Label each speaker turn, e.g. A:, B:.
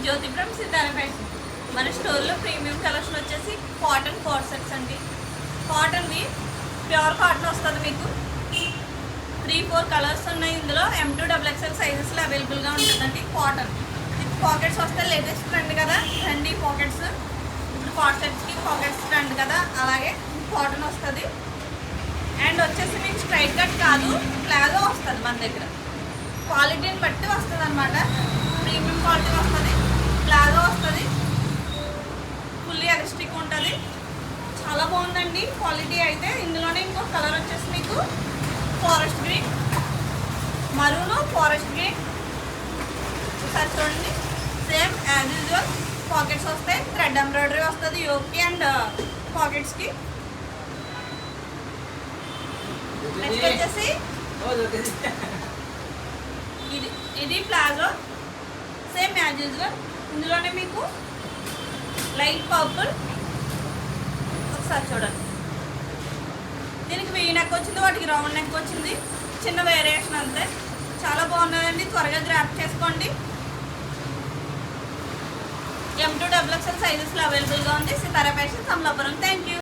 A: Jyothi from Sitara fashion. మన స్టోర్లో premium collection వచ్చేసి కాటన్ కోట్ సెట్స్ అండి. కాటన్వి ప్యూర్ కాటన్ వస్తుంది. మీకు 3-4 కలర్స్ ఉన్నాయి. ఇందులో M2XXL సైజెస్లో అవైలబుల్గా ఉంటుందండి. కాటన్ విత్ పాకెట్స్ వస్తే లేటెస్ట్ ట్రెండ్ కదా, ట్రెండీ పాకెట్స్. ఇప్పుడు కాట్ సెట్స్కి పాకెట్స్ ట్రెండ్ కదా, అలాగే కాటన్ వస్తుంది. అండ్ వచ్చేసి మీకు స్ట్రైట్ కట్ కాదు, ప్లాజో వస్తుంది మన దగ్గర. క్వాలిటీని బట్టి వస్తుంది అనమాట. ప్రీమియం క్వాలిటీ వస్తుంది, ప్లాజో వస్తుంది, ఫుల్లీ ఎలాస్టిక్ ఉంటుంది. చాలా బాగుందండి క్వాలిటీ అయితే. ఇందులోనే ఇంకో కలర్ వచ్చేసి మీకు ఫారెస్ట్ గ్రీన్, మరూను ఫారెస్ట్ గ్రీన్. ఒకసారి చూడండి, సేమ్ యాజ్ యూజువల్ పాకెట్స్ వస్తాయి. థ్రెడ్ ఎంబ్రాయిడరీ వస్తుంది యోక్కి అండ్ పాకెట్స్కి. నెక్స్ట్ వచ్చేసి ఇది ప్లాజో, సేమ్ యాజ్ యూజువల్. ఇందులోనే మీకు లైట్ పర్పుల్. ఒకసారి చూడండి, దీనికి వీ నెక్ వచ్చింది, వాటికి రౌండ్ నెక్ వచ్చింది. చిన్న వేరియేషన్ అంతే. చాలా బాగున్నదండి, త్వరగా గ్రాప్ చేసుకోండి. M2XXL సైజెస్లో అవైలబుల్గా ఉంది. Sitara fashion, Kamalapuram. Thank you.